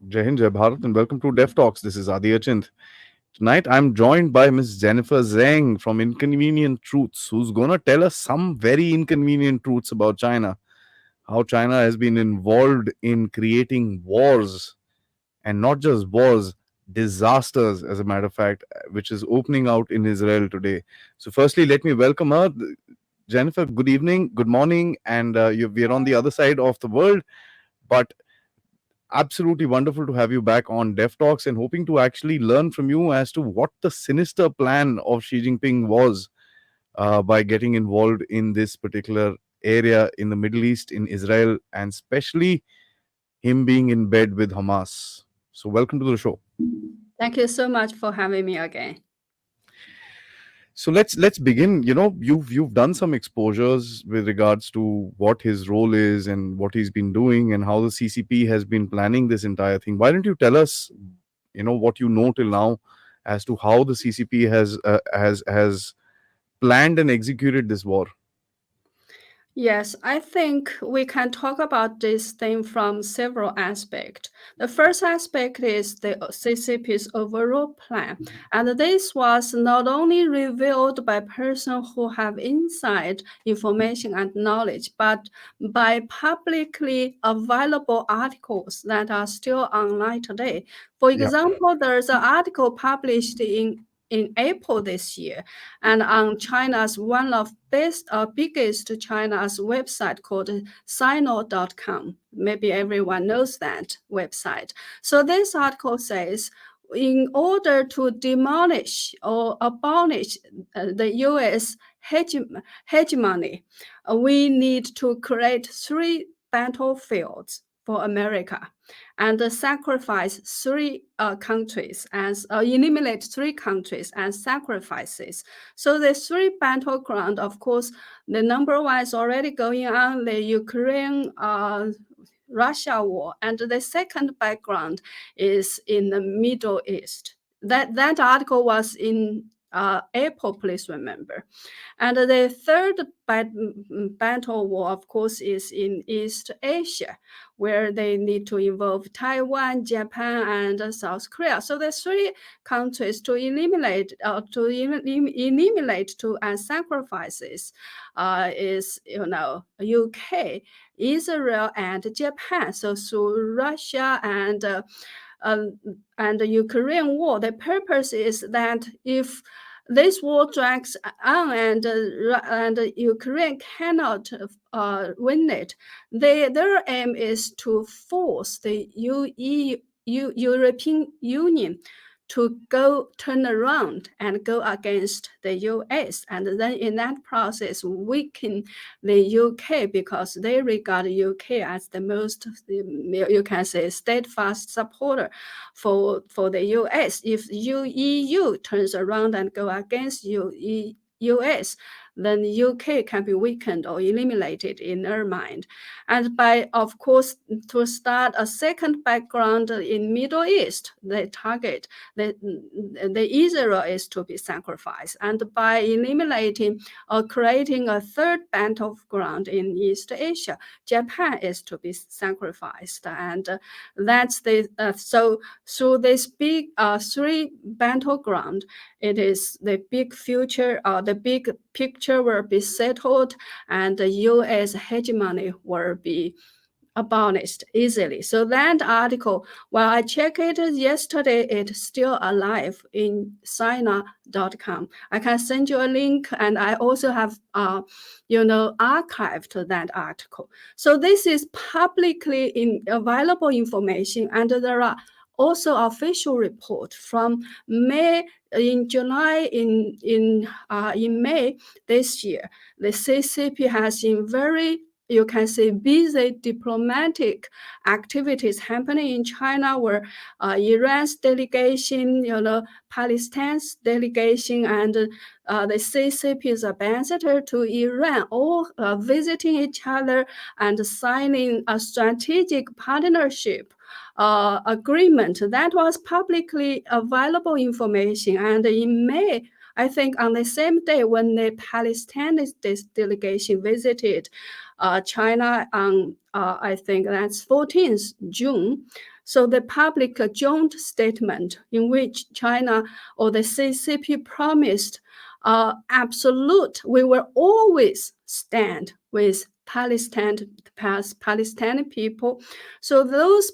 Jai Hind, Jai Bharat, and welcome to Dev Talks. This is Aadi. Tonight, I'm joined by Miss Jennifer Zeng from Inconvenient Truths, who's going to tell us some very inconvenient truths about China. How China has been involved in creating wars, and not just wars, disasters, as a matter of fact, which is opening out in Israel today. So, firstly, let me welcome her. Jennifer, good evening, good morning, and we're on the other side of the world. But absolutely wonderful to have you back on Dev Talks and hoping to actually learn from you as to what the sinister plan of Xi Jinping was by getting involved in this particular area in the Middle East, in Israel, and especially him being in bed with Hamas. So, welcome to the show. Thank you so much for having me again. So let's begin. You've done some exposures with regards to what his role is and what he's been doing and how the CCP has been planning this entire thing. Why don't you tell us, what you know till now, as to how the CCP has planned and executed this war? Yes, I think we can talk about this thing from several aspects. The first aspect is the CCP's overall plan. And this was not only revealed by persons who have inside information and knowledge, but by publicly available articles that are still online today. For Yeah. example, there's an article published in April this year, and on China's one of biggest China's website called Sino.com. Maybe everyone knows that website. So this article says, in order to demolish or abolish the U.S. hegemony, we need to create 3 battlefields for America and sacrifice 3 countries as eliminate 3 countries as sacrifices. So the 3 battleground, of course, the number 1 is already going on, the Ukraine Russia war, and the second background is in the Middle East. That article was in April, please remember. And the third battle war, of course, is in East Asia, where they need to involve Taiwan, Japan, and South Korea. So the 3 countries to eliminate to as sacrifices is UK, Israel, and Japan. So through Russia and the Ukraine war, the purpose is that if this war drags on and Ukraine cannot win it, their aim is to force the European Union to turn around and go against the US, and then in that process weaken the UK, because they regard UK as the most, you can say, steadfast supporter for the US. If EU turns around and go against US, then UK can be weakened or eliminated in their mind. And by, of course, to start a second background in Middle East, the target, the Israel is to be sacrificed. And by eliminating or creating a third battleground in East Asia, Japan is to be sacrificed. And that's the so through this big 3 battleground, it is the big future, the big picture will be settled, and the U.S. hegemony will be abolished easily. So that article, while I checked it yesterday, it's still alive in Sina.com. I can send you a link, and I also have, archived that article. So this is publicly available information, and there are also official report from May. In July, in May this year, the CCP has been very, you can say, busy diplomatic activities happening in China, where Iran's delegation, Palestine's delegation, and the CCP's ambassador to Iran, all visiting each other and signing a strategic partnership agreement. That was publicly available information. And in May, I think on the same day when the Palestinian delegation visited China on, I think that's 14th June. So the public joint statement in which China or the CCP promised absolute, we will always stand with Palestinian people. So those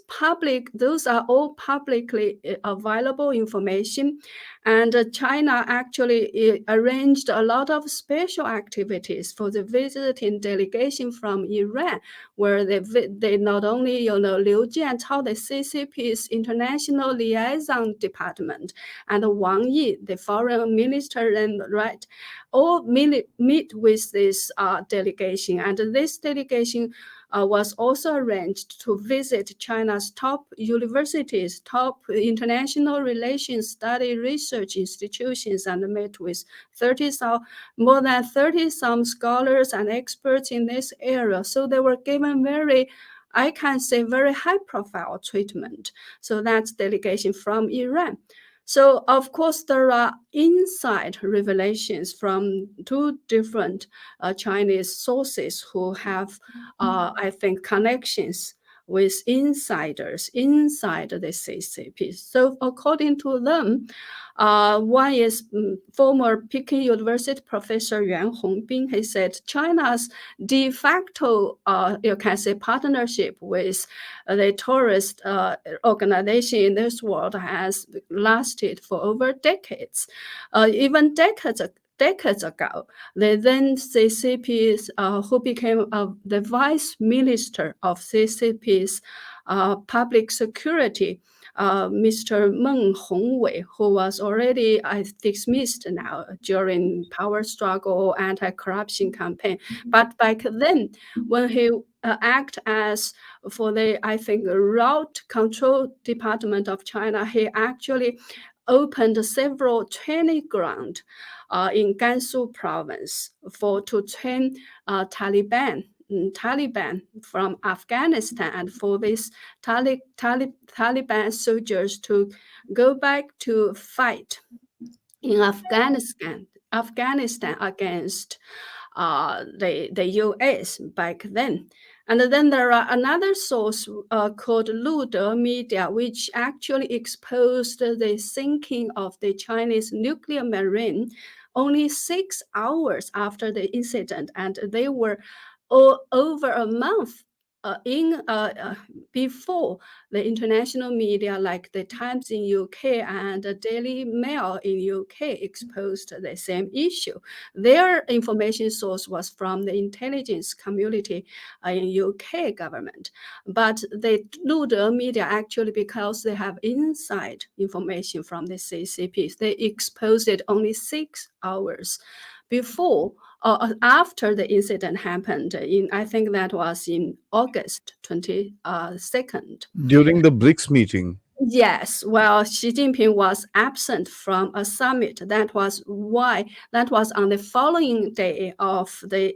are all publicly available information. And China actually arranged a lot of special activities for the visiting delegation from Iran, where they not only, Liu Jiantao, the CCP's international liaison department, and Wang Yi, the foreign minister, and all meet with this delegation. And this delegation was also arranged to visit China's top universities, top international relations study research institutions, and met with more than 30 some scholars and experts in this area. So they were given I can say, very high-profile treatment. So that's delegation from Iran. So, of course, there are inside revelations from two different Chinese sources who have, I think, connections with insiders inside the CCP. So, according to them, one is former Peking University professor Yuan Hongbin. He said China's de facto, you can say, partnership with the terrorist organization in this world has lasted for over decades, even decades ago. The then CCP's, who became the vice minister of CCP's public security, Mr. Meng Hongwei, who was already dismissed now during power struggle, anti-corruption campaign. But back then, when he acted as for the, I think, route control department of China, he actually opened several training grounds in Gansu Province to train Taliban from Afghanistan, and for these Taliban soldiers to go back to fight in Afghanistan against the US back then. And then there are another source called Lude Media, which actually exposed the sinking of the Chinese nuclear marine only 6 hours after the incident, and they were over a month before the international media like the Times in UK and the Daily Mail in UK exposed the same issue. Their information source was from the intelligence community in UK government. But the Lude media actually, because they have inside information from the CCP, they exposed it only 6 hours before after the incident happened. I think that was in August 22nd. During the BRICS meeting. Yes, well, Xi Jinping was absent from a summit. That was on the following day of the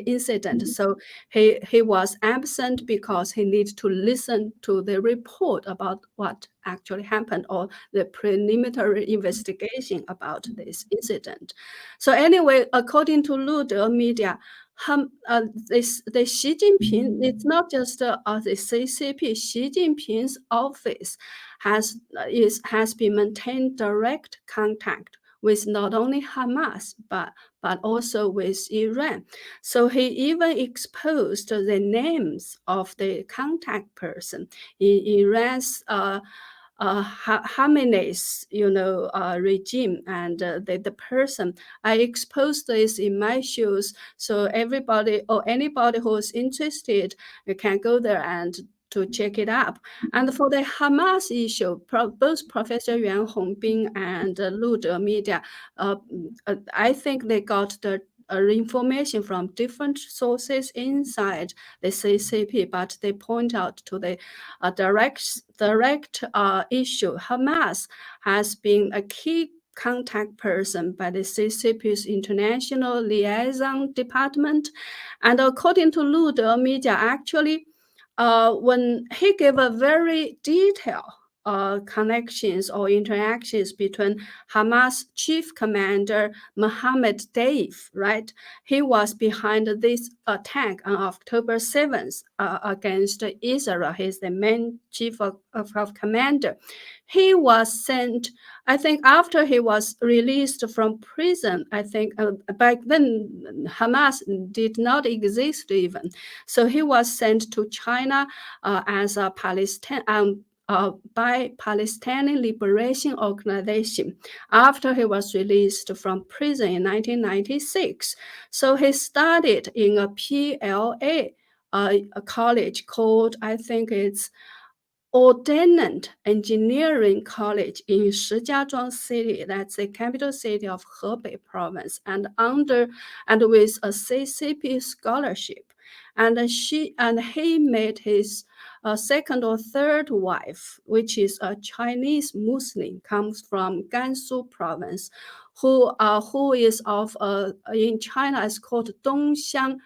incident. So he was absent because he needed to listen to the report about what actually happened, or the preliminary investigation about this incident. So anyway, according to Lude media, the Xi Jinping, it's not just the CCP. Xi Jinping's office has been maintained direct contact with not only Hamas but also with Iran. So he even exposed the names of the contact person in Iran's Khamenei's, regime, and the person. I exposed this in my shows, so everybody or anybody who is interested can go there and to check it up. And for the Hamas issue, both Professor Yuan Hongbin and Lude Media, I think they got the information from different sources inside the CCP, but they point out to the direct issue. Hamas has been a key contact person by the CCP's international liaison department, and according to Lude Media, actually, when he gave a very detailed connections or interactions between Hamas chief commander Mohammed Deif, right? He was behind this attack on October 7th against Israel. He's the main chief of commander. He was sent, I think, after he was released from prison. I think back then Hamas did not exist even. So he was sent to China as a Palestinian. By Palestinian Liberation Organization after he was released from prison in 1996. So he studied in a PLA a college called, I think it's Ordnance Engineering College in Shijiazhuang City, that's the capital city of Hebei Province, and with a CCP scholarship. And he met his second or third wife, which is a Chinese Muslim, comes from Gansu Province, who is of in China is called Dongxiang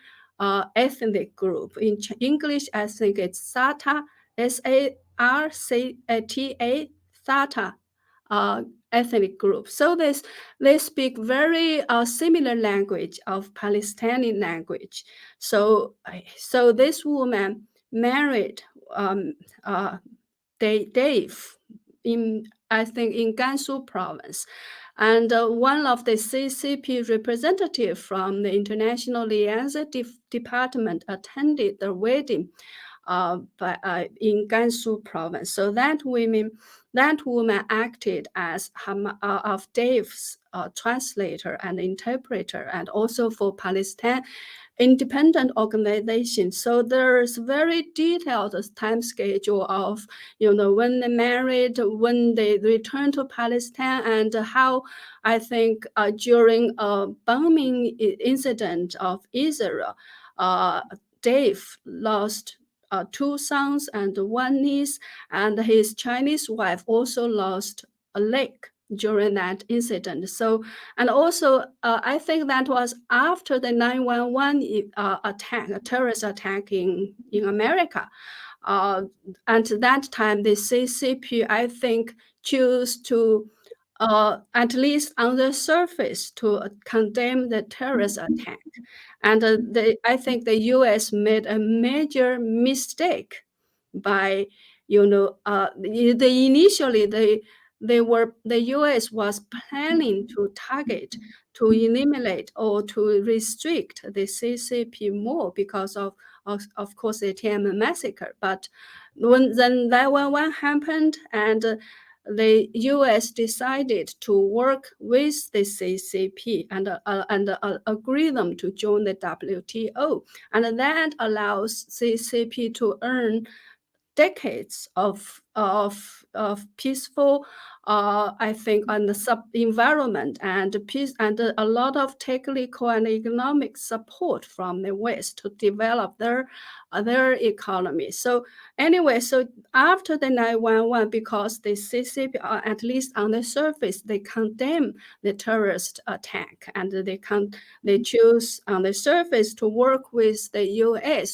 ethnic group. In English, I think it's Sata. SARCTA, Sata ethnic group. So they speak very similar language of Palestinian language. So this woman married Dave in, I think, in Gansu Province. And one of the CCP representatives from the International Liaison Department attended the wedding in Gansu Province. So that woman acted as of Dave's translator and interpreter, and also for Palestine independent organization. So there's very detailed time schedule of, when they married, when they returned to Palestine, and how, I think, during a bombing incident of Israel, Dave lost two sons and one niece, and his Chinese wife also lost a leg during that incident. So, and also, I think that was after the 9/11 attack, a terrorist attack in America. At that time, the CCP, I think, chose to, at least on the surface, to condemn the terrorist attack. And I think the U.S. made a major mistake by, the U.S. was planning to target, to eliminate, or to restrict the CCP more because of course, the Tiananmen massacre. But then that one happened, and the U.S. decided to work with the CCP and agree them to join the WTO, and that allows CCP to earn decades of peaceful, I think, on the environment and peace, and a lot of technical and economic support from the West to develop their economy. So anyway, so after the 9/11, because the CCP, at least on the surface, they condemn the terrorist attack, and they choose on the surface to work with the U.S.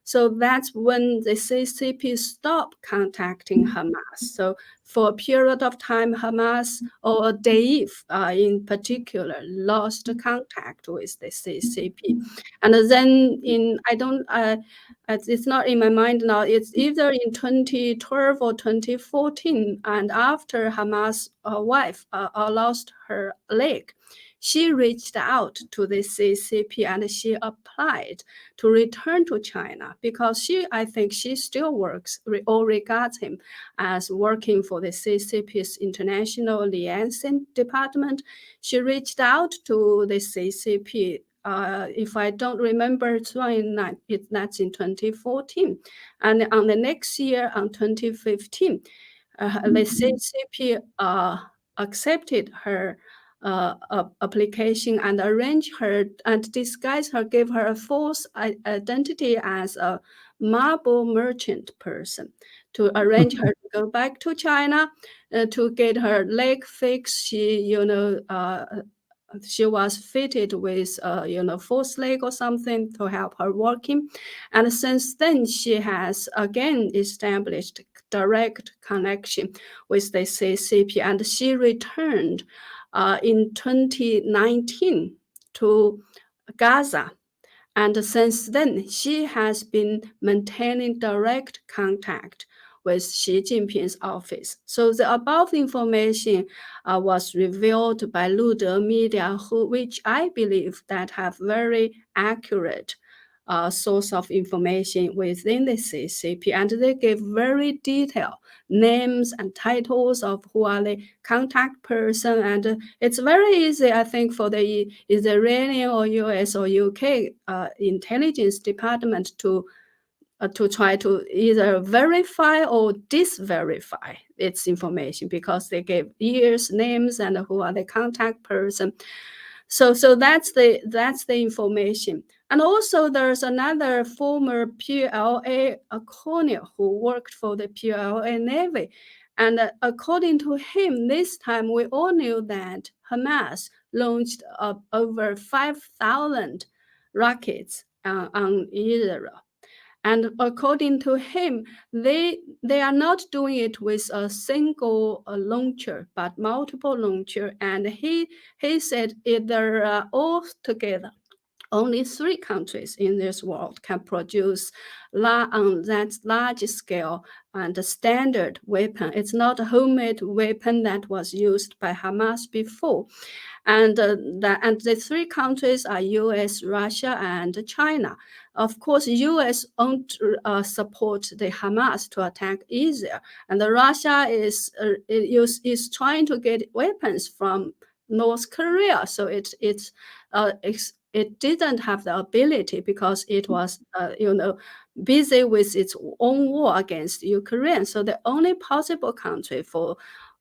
So that's when the CCP stopped contacting Hamas. So for a period of time, Hamas, or Daif in particular, lost contact with the CCP. And then it's not in my mind now, it's either in 2012 or 2014, and after Hamas' wife lost her leg, she reached out to the CCP and she applied to return to China, because I think she still works or regards him as working for the CCP's International Liaison Department. She reached out to the CCP. If I don't remember, that's in 2014. And on the next year, on 2015, the CCP accepted her application and arrange her and disguise her, give her a false identity as a marble merchant person to arrange her to go back to China to get her leg fixed. She was fitted with false leg or something to help her walking, and since then she has again established direct connection with the CCP, and she returned in 2019 to Gaza. And since then, she has been maintaining direct contact with Xi Jinping's office. So the above information was revealed by Lude Media, which I believe that have very accurate source of information within the CCP, and they give very detailed names and titles of who are the contact person, and it's very easy, I think, for the Israeli or US or UK intelligence department to try to either verify or disverify its information, because they gave years, names, and who are the contact person. So that's the information. And also there's another former PLA colonel who worked for the PLA Navy. And according to him, this time we all knew that Hamas launched over 5,000 rockets on Israel. And according to him, they are not doing it with a single launcher, but multiple launcher. And he said either all together, only 3 countries in this world can produce on that large scale and standard weapon. It's not a homemade weapon that was used by Hamas before. And the 3 countries are US, Russia, and China. Of course, US won't support the Hamas to attack Israel, and Russia is trying to get weapons from North Korea. So it didn't have the ability because it was busy with its own war against Ukraine. So the only possible country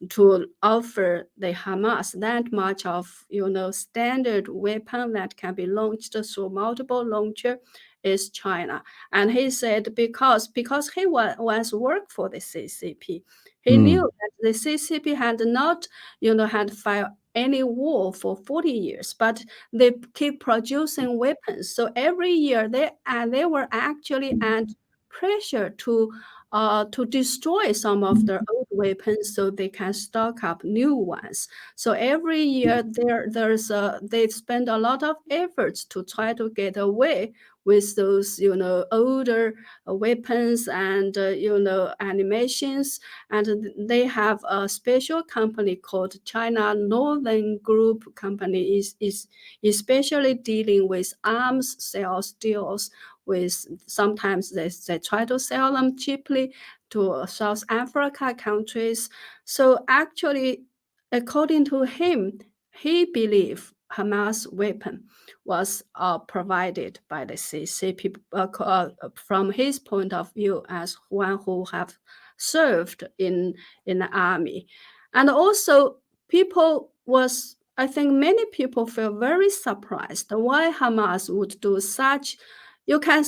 to offer the Hamas that much of standard weapon that can be launched through multiple launcher is China. And he said because he once worked for the CCP, he knew that the CCP had not had fought any war for 40 years, but they keep producing weapons. So every year they were actually under pressure to destroy some of their old weapons so they can stock up new ones. So every year they spend a lot of efforts to try to get away with those older weapons and animations. And they have a special company called China Northern Group Company is especially dealing with arms sales deals with, sometimes they try to sell them cheaply to South Africa countries. So actually, according to him, he believed Hamas weapon was provided by the CCP from his point of view as one who have served in the army. And also I think many people feel very surprised why Hamas would do such. You can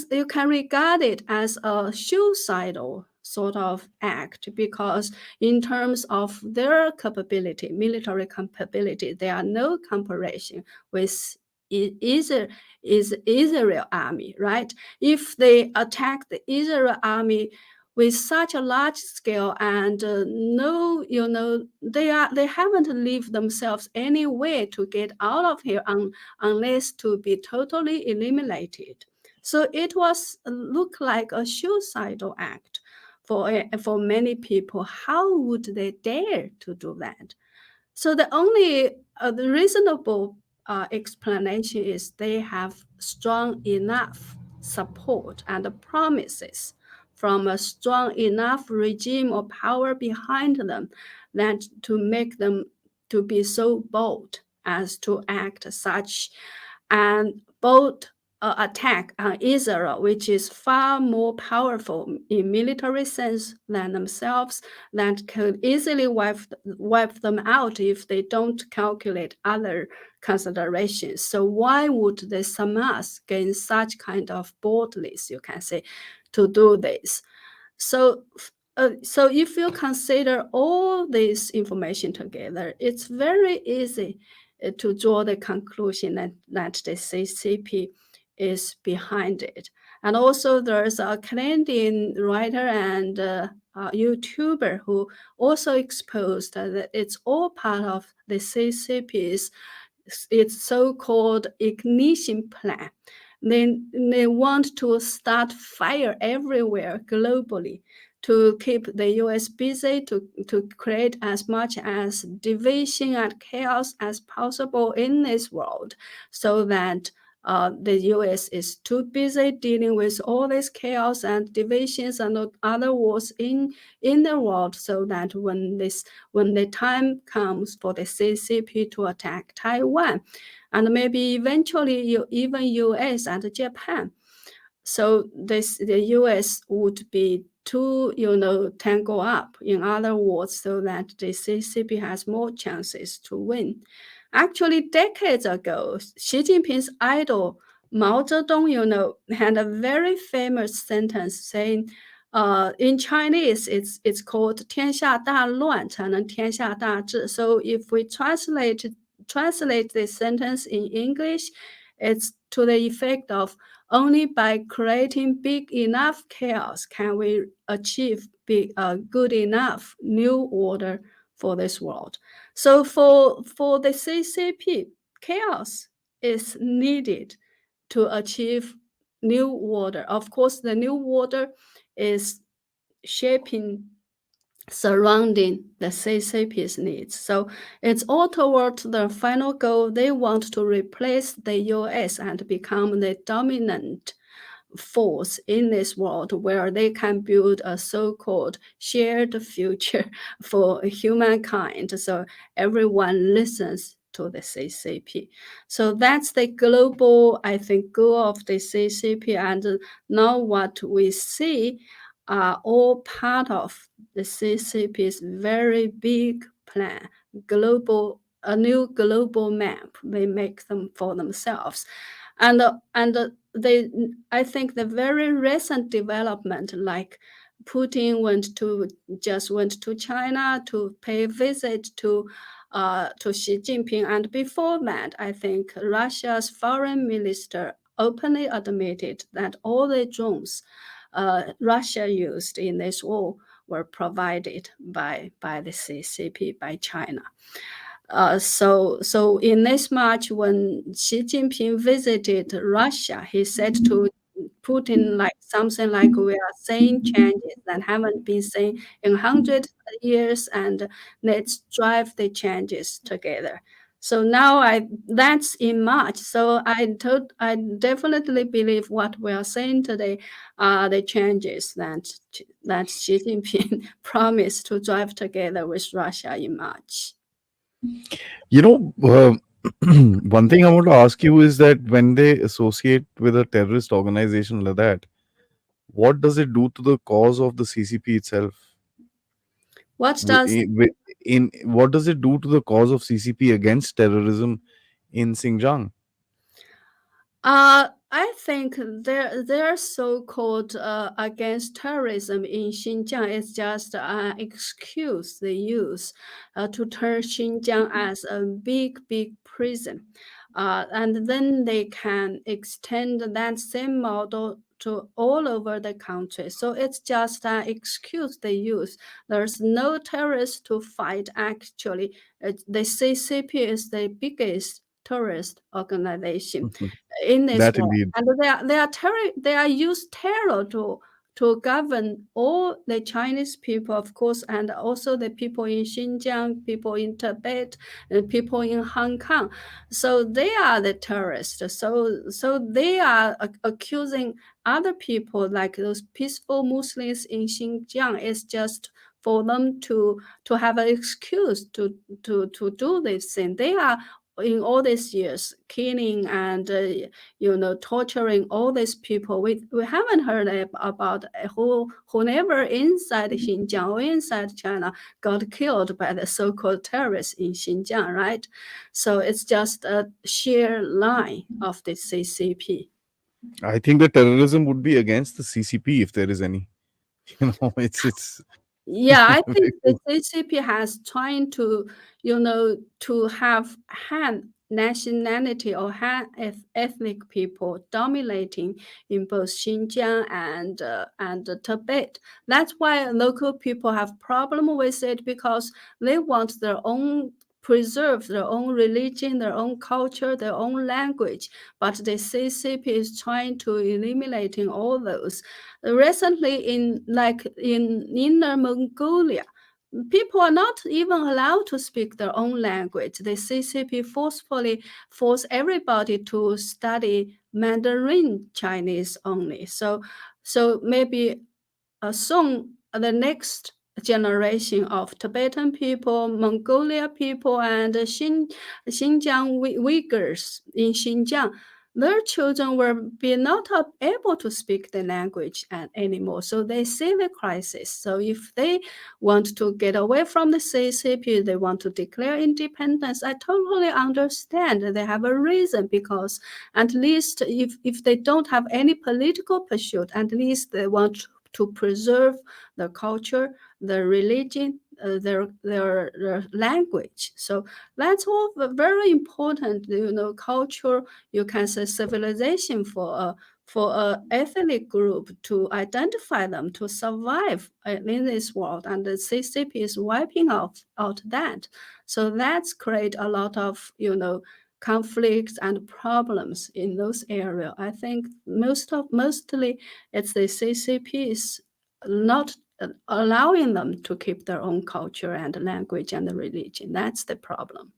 regard it as a suicidal sort of act, because in terms of their capability, military capability, there are no comparison with Israel army, right? If they attack the Israel army with such a large scale and they haven't leave themselves any way to get out of here unless to be totally eliminated. So it was look like a suicidal act for many people. How would they dare to do that? So the only the reasonable explanation is they have strong enough support and promises from a strong enough regime or power behind them that to make them to be so bold as to act such and bold attack on Israel, which is far more powerful in military sense than themselves, that could easily wipe them out if they don't calculate other considerations. So why would the Hamas gain such kind of boldness, you can say, to do this? So if you consider all this information together, it's very easy to draw the conclusion that the CCP is behind it. And also there's a Canadian writer and YouTuber who also exposed that it's all part of the CCP's its so-called ignition plan. They want to start fire everywhere globally to keep the US busy, to create as much as division and chaos as possible in this world, so that the US is too busy dealing with all this chaos and divisions and other wars in the world, so that when the time comes for the CCP to attack Taiwan, and maybe eventually even US and Japan, so the US would be too, tangle up, in other words, so that the CCP has more chances to win. Actually, decades ago, Xi Jinping's idol Mao Zedong, had a very famous sentence saying, in Chinese, it's called 天下大乱才能天下大治. So if we translate this sentence in English, it's to the effect of only by creating big enough chaos can we achieve good enough new order for this world. So for the CCP, chaos is needed to achieve new order. Of course, the new order is shaping surrounding the CCP's needs. So it's all toward the final goal. They want to replace the US and become the dominant force in this world, where they can build a so-called shared future for humankind. So everyone listens to the CCP. So that's the global, I think, goal of the CCP. And now what we see are all part of the CCP's very big plan, a new global map they make them for themselves. And they, I think the very recent development, like Putin just went to China to pay a visit to Xi Jinping, and before that, I think Russia's foreign minister openly admitted that all the drones Russia used in this war were provided by the CCP, by China. So in this March, when Xi Jinping visited Russia, he said to Putin like something like, we are seeing changes that haven't been seen in hundreds of years, and let's drive the changes together. So now that's in March. So I definitely believe what we are saying today are the changes that Xi Jinping promised to drive together with Russia in March. You know, one thing I want to ask you is that when they associate with a terrorist organization like that, what does it do to the cause of the CCP itself? What does What does it do to the cause of CCP against terrorism in Xinjiang? I think their so-called against terrorism in Xinjiang is just an excuse they use to turn Xinjiang as a big prison. And then they can extend that same model to all over the country. So it's just an excuse they use. There's no terrorists to fight, actually. The CCP is the biggest terrorist organization in this That world, indeed. and they are use terror to govern all the Chinese people, of course, and also the people in Xinjiang, people in Tibet, and people in Hong Kong. So they are the terrorists. So they are accusing other people, like those peaceful Muslims in Xinjiang. It's just for them to have an excuse to do this thing. They are in all these years killing and torturing all these people. We haven't heard about who never inside Xinjiang or inside China got killed by the so-called terrorists in Xinjiang, right? So it's just a sheer lie of the CCP. I think the terrorism would be against the CCP if there is any. It's Yeah, I think the CCP has trying to, to have hand nationality or ethnic people dominating in both Xinjiang and Tibet. That's why local people have problem with it, because they want their own preserve their own religion, their own culture, their own language. But the CCP is trying to eliminating all those. Recently, in Inner Mongolia, people are not even allowed to speak their own language. The CCP forcefully force everybody to study Mandarin Chinese only. So maybe soon the next generation of Tibetan people, Mongolia people, and Xinjiang Uyghurs in Xinjiang, their children will be not able to speak the language anymore. So they see the crisis. So if they want to get away from the CCP, they want to declare independence, I totally understand. They have a reason, because at least if they don't have any political pursuit, at least they want to preserve the culture, the religion, their language. So that's all very important. Culture, you can say civilization for a ethnic group to identify them, to survive in this world. And the CCP is wiping out that. So that's create a lot of conflicts and problems in those areas. I think mostly it's the CCP is not allowing them to keep their own culture and language and religion. That's the problem.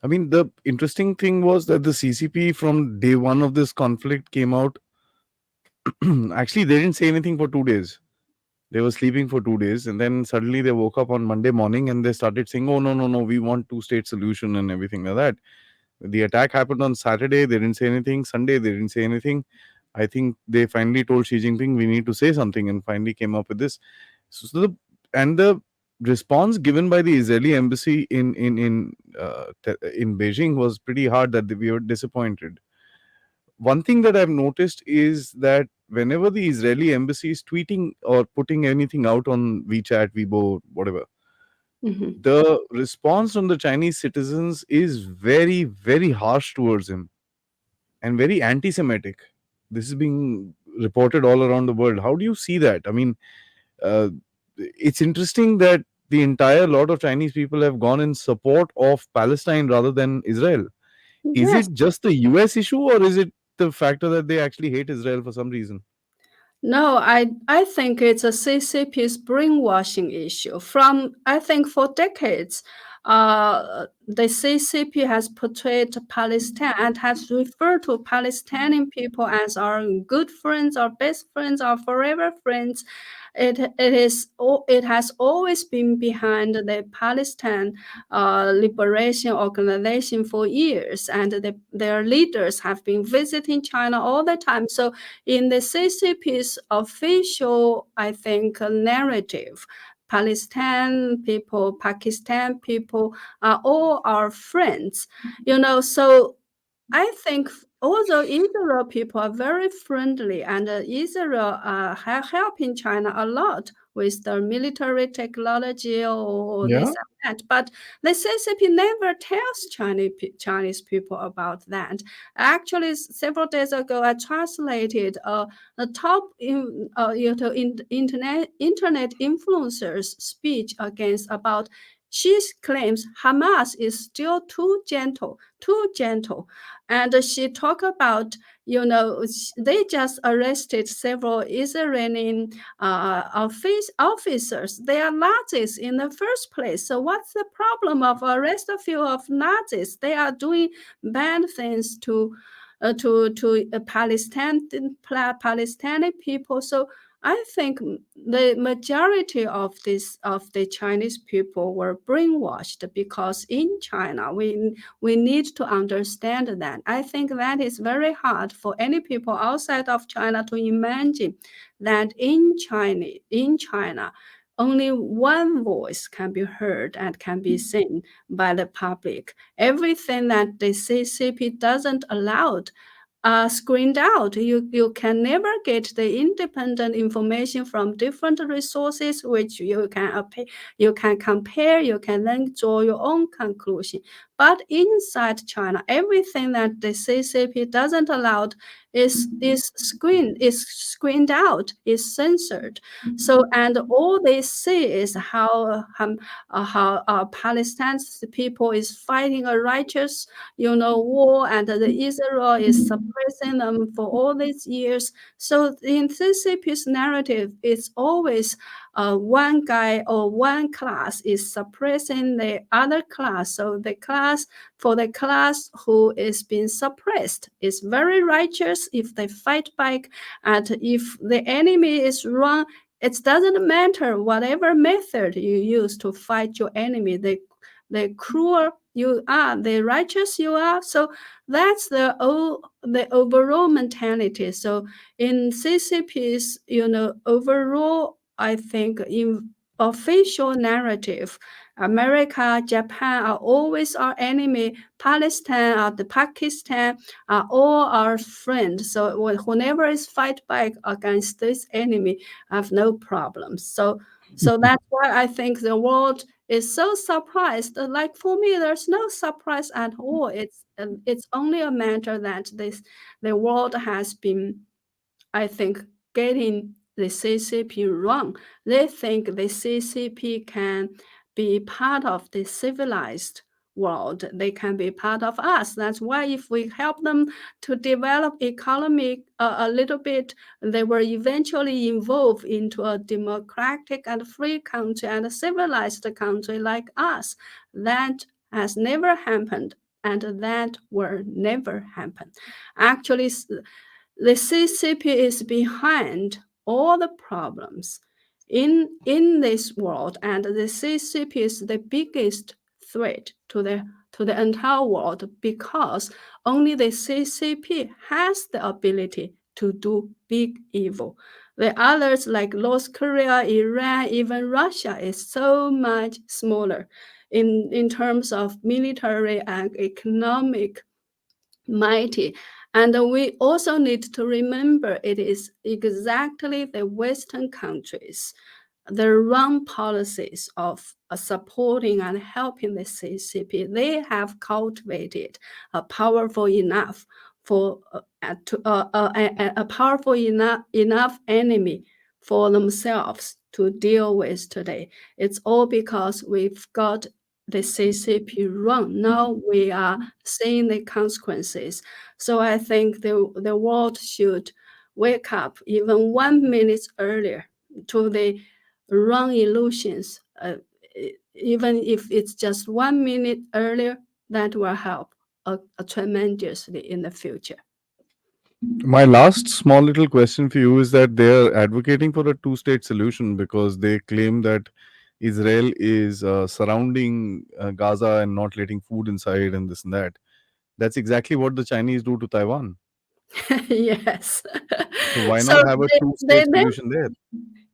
I mean, the interesting thing was that the CCP from day one of this conflict came out. Actually, they didn't say anything for 2 days. They were sleeping for 2 days, and then suddenly they woke up on Monday morning and they started saying, "Oh no, no, no, we want two-state solution," and everything like that. The attack happened on Saturday. They didn't say anything. Sunday, they didn't say anything. I think they finally told Xi Jinping, "We need to say something," and finally came up with this. So the response given by the Israeli embassy in Beijing was pretty hard. That we were disappointed. One thing that I've noticed is that whenever the Israeli embassy is tweeting or putting anything out on WeChat, Weibo, whatever, Mhm. the response from the Chinese citizens is very, very harsh towards him and very anti Semitic. This is being reported all around the world. How do you see that? I mean, uh, it's interesting that the entire lot of Chinese people have gone in support of Palestine rather than Israel. Is Yes. it just the US issue, or is it the factor that they actually hate Israel for some reason? No, I think it's a CCP's brainwashing issue. From I think for decades, the CCP has portrayed Palestine and has referred to Palestinian people as our good friends, our best friends, our forever friends. It has always been behind the Palestine liberation organization for years, and their leaders have been visiting China all the time. So in the CCP's official, I think, narrative, Palestine people, Pakistan people are all our friends. So I think although Israel people are very friendly, and Israel helping China a lot with the military technology or this Yeah. and that, but the CCP never tells Chinese people about that. Actually, several days ago, I translated a top internet influencers speech against about. She claims Hamas is still too gentle, and she talked about, they just arrested several Israeli officers. They are Nazis in the first place. So what's the problem of arrest a few of Nazis? They are doing bad things to Palestinian people. So I think the majority of the Chinese people were brainwashed, because in China we need to understand that. I think that is very hard for any people outside of China to imagine that in China only one voice can be heard and can be seen by the public. Everything that the CCP doesn't allow screened out. You can never get the independent information from different resources, which you can compare. You can then draw your own conclusion. But inside China, everything that the CCP doesn't allow is screened out, is censored. So, and all they see is how Palestine's people is fighting a righteous, war, and the Israel is suppressing them for all these years. So in CCP's narrative, it's always one guy or one class is suppressing the other class. So the class who is being suppressed is very righteous if they fight back, and if the enemy is wrong, it doesn't matter whatever method you use to fight your enemy. The cruel you are, the righteous you are. So that's the overall mentality. So in CCP's, overall, I think in official narrative, America, Japan are always our enemy. Palestine, the Pakistan are all our friends. So whenever is fight back against this enemy, I have no problems. So that's why I think the world is so surprised. Like for me, there's no surprise at all. It's only a matter that the world has been, I think, getting the CCP wrong. They think the CCP can be part of the civilized world. They can be part of us. That's why if we help them to develop economy a little bit, they will eventually evolve into a democratic and free country and a civilized country like us. That has never happened, and that will never happen. Actually, the CCP is behind all the problems in this world, and the CCP is the biggest threat to the entire world, because only the CCP has the ability to do big evil. The others, like North Korea, Iran, even Russia, is so much smaller in terms of military and economic mighty. And we also need to remember it is exactly the Western countries, the wrong policies of supporting and helping the CCP. They have cultivated a powerful enough for a powerful enough enemy for themselves to deal with today. It's all because we've got the CCP wrong. Now we are seeing the consequences. So I think the world should wake up even 1 minute earlier to the wrong illusions. Even if it's just 1 minute earlier, that will help tremendously in the future. My last small little question for you is that they're advocating for a two-state solution because they claim that Israel is surrounding Gaza and not letting food inside and this and that. That's exactly what the Chinese do to Taiwan. Yes. So why So not have a they two-state never, solution there?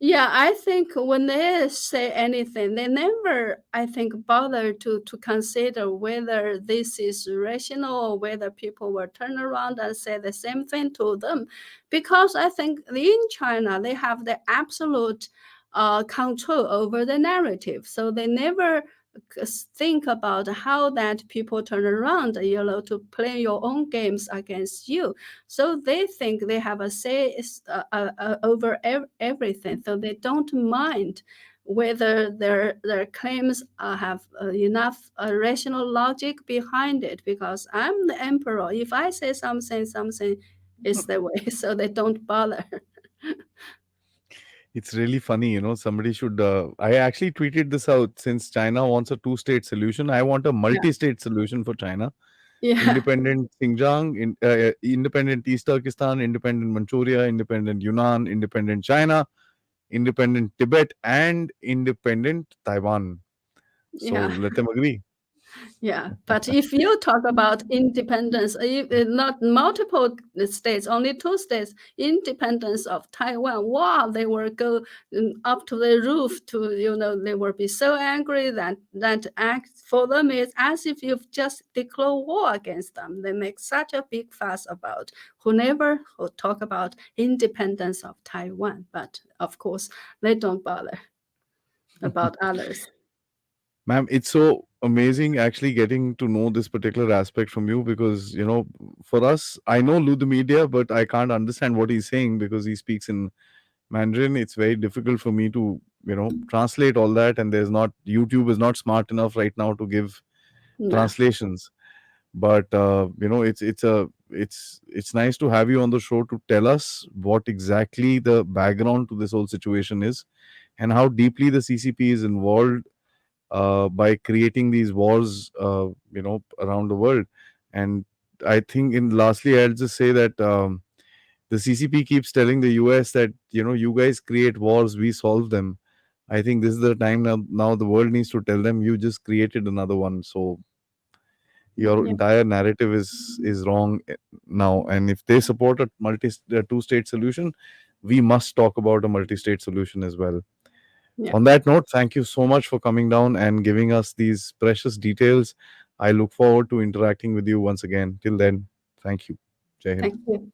yeah, I think when they say anything, they never, I think, bother to consider whether this is rational or whether people will turn around and say the same thing to them. Because I think in China, they have the absolute control over the narrative. So they never think about how that people turn around, to play your own games against you. So they think they have a say over everything. So they don't mind whether their claims have enough rational logic behind it, because I'm the emperor. If I say something, something is the way. So they don't bother. It's really funny, somebody should. I actually tweeted this out. Since China wants a two-state solution, I want a Yeah, multi-state solution for China. yeah, Independent Xinjiang, independent East Turkestan, independent Manchuria, independent Yunnan, independent China, independent Tibet, and independent Taiwan. So yeah. let them agree. Yeah, but if you talk about independence, not multiple states, only two states, independence of Taiwan, wow, they will go up to the roof to, they will be so angry that act for them is as if you've just declared war against them. They make such a big fuss about who never who talk about independence of Taiwan, but of course they don't bother about others. Ma'am, it's so amazing actually getting to know this particular aspect from you because, for us, I know Lu the media, but I can't understand what he's saying because he speaks in Mandarin. It's very difficult for me to, translate all that. And YouTube is not smart enough right now to give No. translations. But, it's nice to have you on the show to tell us what exactly the background to this whole situation is and how deeply the CCP is involved by creating these wars, around the world. And I think, in lastly, I'll just say that the CCP keeps telling the US that you guys create wars, we solve them. I think this is the time now. Now the world needs to tell them you just created another one. So your Yeah. entire narrative is wrong now. And if they support a two-state solution, we must talk about a multi-state solution as well. Yeah. On that note, thank you so much for coming down and giving us these precious details. I look forward to interacting with you once again. Till then, thank you. Jai Hind. Thank you.